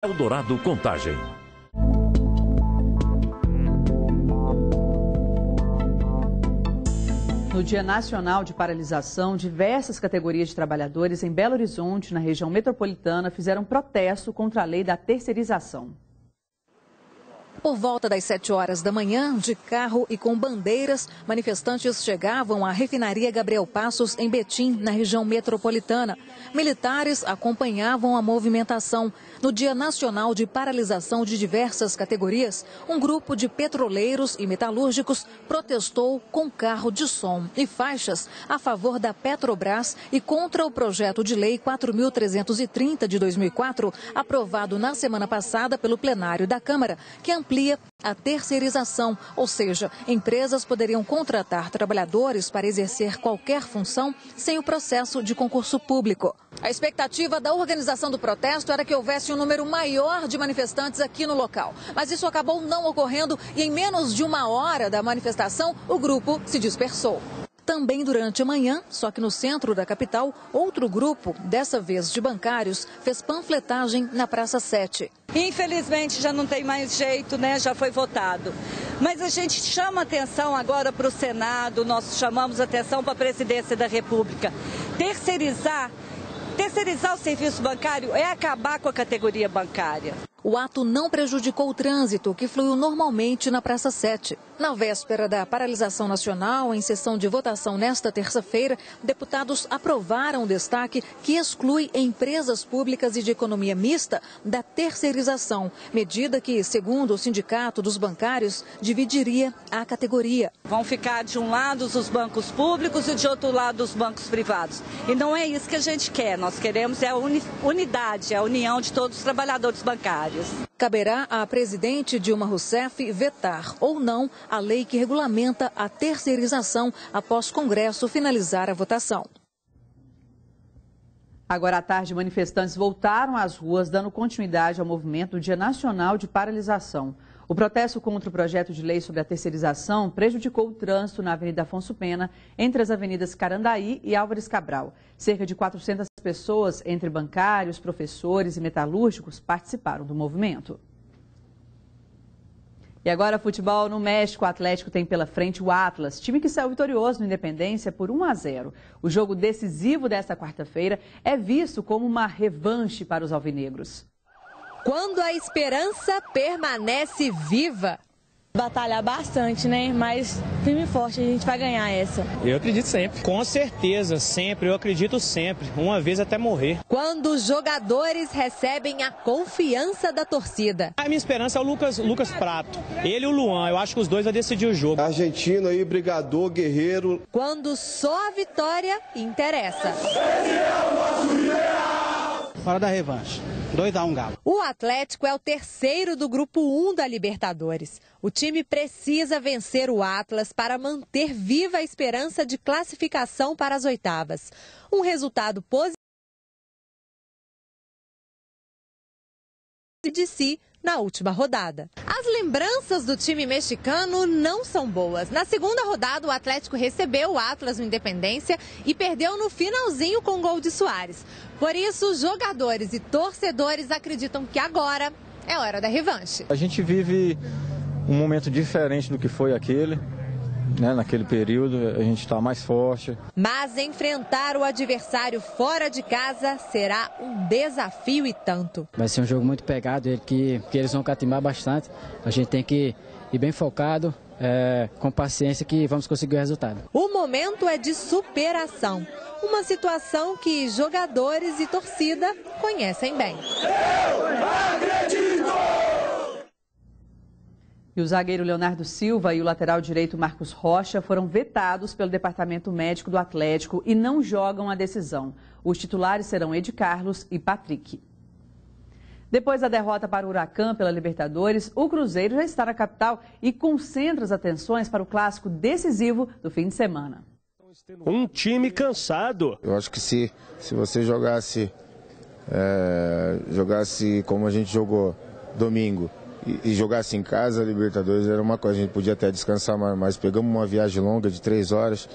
Eldorado Contagem. No Dia Nacional de Paralisação, diversas categorias de trabalhadores em Belo Horizonte, na região metropolitana, fizeram protesto contra a lei da terceirização. Por volta das 7 horas da manhã, de carro e com bandeiras, manifestantes chegavam à refinaria Gabriel Passos, em Betim, na região metropolitana. Militares acompanhavam a movimentação. No Dia Nacional de Paralisação de diversas categorias, um grupo de petroleiros e metalúrgicos protestou com carro de som e faixas a favor da Petrobras e contra o projeto de lei 4.330 de 2004, aprovado na semana passada pelo plenário da Câmara, que amplia a terceirização, ou seja, empresas poderiam contratar trabalhadores para exercer qualquer função sem o processo de concurso público. A expectativa da organização do protesto era que houvesse um número maior de manifestantes aqui no local, mas isso acabou não ocorrendo e em menos de uma hora da manifestação, o grupo se dispersou. Também durante a manhã, só que no centro da capital, outro grupo, dessa vez de bancários, fez panfletagem na Praça 7. Infelizmente já não tem mais jeito, né? Já foi votado. Mas a gente chama atenção agora para o Senado, nós chamamos atenção para a Presidência da República. Terceirizar o serviço bancário é acabar com a categoria bancária. O ato não prejudicou o trânsito, que fluiu normalmente na Praça 7. Na véspera da paralisação nacional, em sessão de votação nesta terça-feira, deputados aprovaram o destaque que exclui empresas públicas e de economia mista da terceirização, medida que, segundo o Sindicato dos Bancários, dividiria a categoria. Vão ficar de um lado os bancos públicos e de outro lado os bancos privados. E não é isso que a gente quer, nós queremos a unidade, a união de todos os trabalhadores bancários. Caberá à presidente Dilma Rousseff vetar ou não a lei que regulamenta a terceirização após Congresso finalizar a votação. Agora à tarde, manifestantes voltaram às ruas, dando continuidade ao movimento do Dia Nacional de Paralisação. O protesto contra o projeto de lei sobre a terceirização prejudicou o trânsito na Avenida Afonso Pena, entre as avenidas Carandaí e Álvares Cabral. Cerca de 400 pessoas, entre bancários, professores e metalúrgicos, participaram do movimento. E agora, futebol no México. O Atlético tem pela frente o Atlas, time que saiu vitorioso no Independência por 1-0. O jogo decisivo desta quarta-feira é visto como uma revanche para os alvinegros. Quando a esperança permanece viva. Batalhar bastante, né? Mas firme e forte, a gente vai ganhar essa. Eu acredito sempre. Com certeza, sempre. Eu acredito sempre. Uma vez até morrer. Quando os jogadores recebem a confiança da torcida. A minha esperança é o Lucas Prato. Ele e o Luan. Eu acho que os dois vão decidir o jogo. Argentino aí, brigador, guerreiro. Quando só a vitória interessa. Hora da revanche. 2-1 Galo. O Atlético é o terceiro do Grupo 1 da Libertadores. O time precisa vencer o Atlas para manter viva a esperança de classificação para as oitavas. Um resultado positivo de si na última rodada. As lembranças do time mexicano não são boas. Na segunda rodada, o Atlético recebeu o Atlas no Independência e perdeu no finalzinho com o gol de Suárez. Por isso, jogadores e torcedores acreditam que agora é hora da revanche. A gente vive um momento diferente do que foi aquele. Naquele período a gente está mais forte. Mas enfrentar o adversário fora de casa será um desafio e tanto. Vai ser um jogo muito pegado, que eles vão catimbar bastante. A gente tem que ir bem focado, com paciência, que vamos conseguir o resultado. O momento é de superação. Uma situação que jogadores e torcida conhecem bem. Eu acredito! E o zagueiro Leonardo Silva e o lateral direito Marcos Rocha foram vetados pelo Departamento Médico do Atlético e não jogam a decisão. Os titulares serão Ed Carlos e Patrick. Depois da derrota para o Huracan pela Libertadores, o Cruzeiro já está na capital e concentra as atenções para o clássico decisivo do fim de semana. Um time cansado. Eu acho que se você jogasse como a gente jogou domingo, e jogasse em casa, a Libertadores era uma coisa, a gente podia até descansar mais, pegamos uma viagem longa de 3 horas,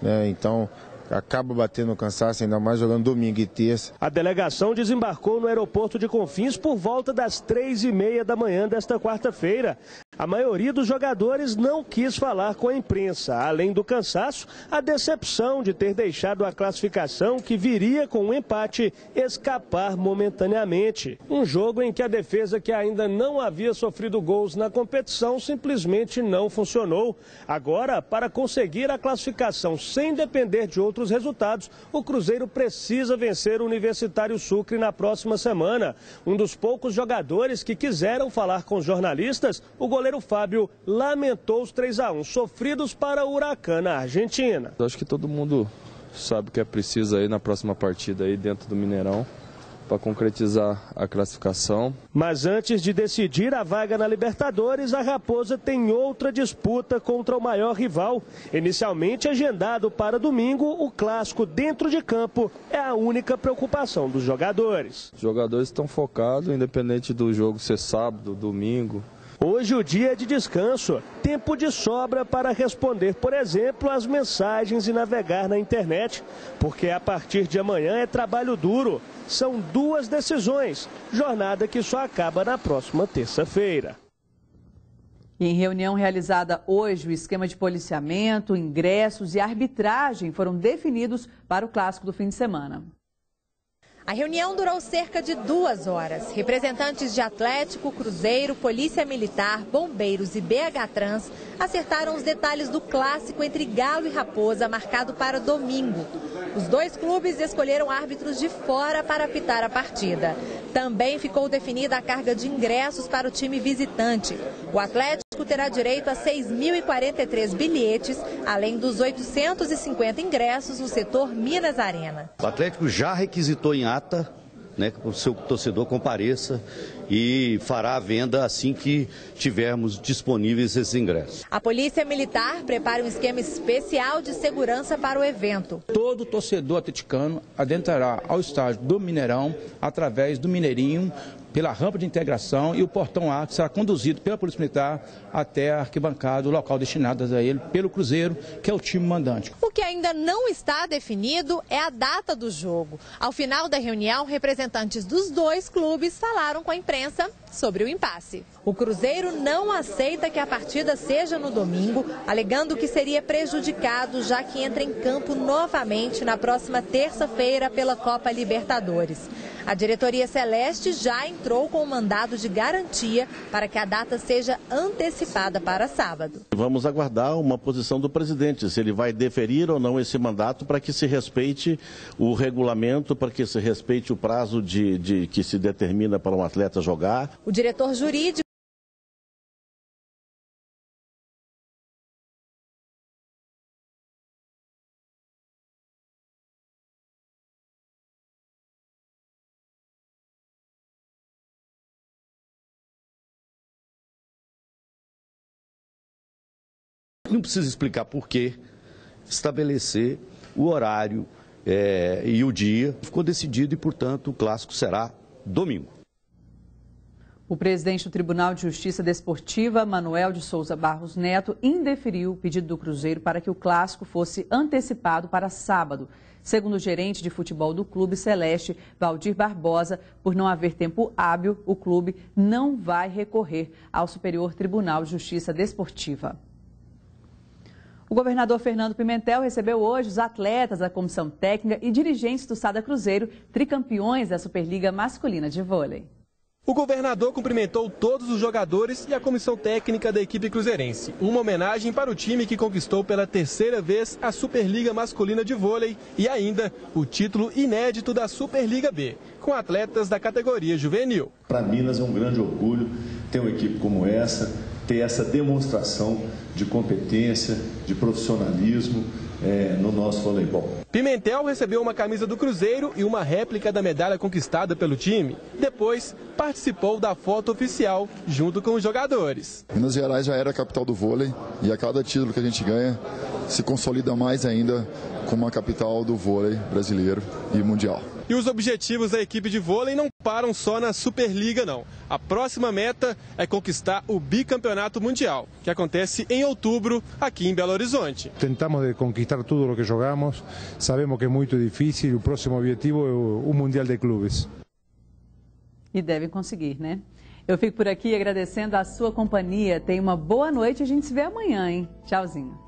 né? Então acaba batendo no cansaço, ainda mais jogando domingo e terça. A delegação desembarcou no aeroporto de Confins por volta das 3h30 da manhã desta quarta-feira. A maioria dos jogadores não quis falar com a imprensa. Além do cansaço, a decepção de ter deixado a classificação, que viria com um empate, escapar momentaneamente. Um jogo em que a defesa, que ainda não havia sofrido gols na competição, simplesmente não funcionou. Agora, para conseguir a classificação sem depender de outros resultados, o Cruzeiro precisa vencer o Universitário Sucre na próxima semana. Um dos poucos jogadores que quiseram falar com os jornalistas, o goleiro Fábio, lamentou os 3-1 sofridos para o Huracan na Argentina. Acho que todo mundo sabe que é preciso aí na próxima partida aí dentro do Mineirão para concretizar a classificação. Mas antes de decidir a vaga na Libertadores, a Raposa tem outra disputa contra o maior rival. Inicialmente agendado para domingo, o clássico dentro de campo é a única preocupação dos jogadores. Os jogadores estão focados, independente do jogo ser sábado, domingo. Hoje o dia é de descanso, tempo de sobra para responder, por exemplo, as mensagens e navegar na internet, porque a partir de amanhã é trabalho duro. São 2 decisões, jornada que só acaba na próxima terça-feira. Em reunião realizada hoje, o esquema de policiamento, ingressos e arbitragem foram definidos para o clássico do fim de semana. A reunião durou cerca de 2 horas. Representantes de Atlético, Cruzeiro, Polícia Militar, Bombeiros e BH Trans acertaram os detalhes do clássico entre Galo e Raposa, marcado para domingo. Os 2 clubes escolheram árbitros de fora para apitar a partida. Também ficou definida a carga de ingressos para o time visitante. O Atlético terá direito a 6.043 bilhetes, além dos 850 ingressos no setor Minas Arena. O Atlético já requisitou em ata, né, que o seu torcedor compareça e fará a venda assim que tivermos disponíveis esses ingressos. A Polícia Militar prepara um esquema especial de segurança para o evento. Todo torcedor atleticano adentrará ao estádio do Mineirão através do Mineirinho, pela rampa de integração, e o portão A, que será conduzido pela Polícia Militar até a arquibancada, o local destinado a ele pelo Cruzeiro, que é o time mandante. O que ainda não está definido é a data do jogo. Ao final da reunião, representantes dos 2 clubes falaram com a imprensa sobre o impasse. O Cruzeiro não aceita que a partida seja no domingo, alegando que seria prejudicado, já que entra em campo novamente na próxima terça-feira pela Copa Libertadores. A diretoria celeste já entrou com um mandado de garantia para que a data seja antecipada para sábado. Vamos aguardar uma posição do presidente, se ele vai deferir ou não esse mandato, para que se respeite o regulamento, para que se respeite o prazo de que se determina para um atleta jogar. O diretor jurídico não precisa explicar por quê, estabelecer o horário e o dia. Ficou decidido e, portanto, o clássico será domingo. O presidente do Tribunal de Justiça Desportiva, Manuel de Souza Barros Neto, indeferiu o pedido do Cruzeiro para que o clássico fosse antecipado para sábado. Segundo o gerente de futebol do Clube Celeste, Valdir Barbosa, por não haver tempo hábil, o clube não vai recorrer ao Superior Tribunal de Justiça Desportiva. O governador Fernando Pimentel recebeu hoje os atletas da comissão técnica e dirigentes do Sada Cruzeiro, tricampeões da Superliga Masculina de Vôlei. O governador cumprimentou todos os jogadores e a comissão técnica da equipe cruzeirense. Uma homenagem para o time que conquistou pela 3ª vez a Superliga Masculina de Vôlei e ainda o título inédito da Superliga B, com atletas da categoria juvenil. Para Minas é um grande orgulho ter uma equipe como essa, ter essa demonstração de competência, de profissionalismo no nosso voleibol. Pimentel recebeu uma camisa do Cruzeiro e uma réplica da medalha conquistada pelo time. Depois, participou da foto oficial junto com os jogadores. Minas Gerais já era a capital do vôlei e a cada título que a gente ganha se consolida mais ainda como a capital do vôlei brasileiro e mundial. E os objetivos da equipe de vôlei não param só na Superliga, não. A próxima meta é conquistar o bicampeonato mundial, que acontece em outubro aqui em Belo Horizonte. Tentamos de conquistar tudo o que jogamos, sabemos que é muito difícil, o próximo objetivo é o Mundial de Clubes. E devem conseguir, né? Eu fico por aqui agradecendo a sua companhia. Tenha uma boa noite e a gente se vê amanhã, hein? Tchauzinho.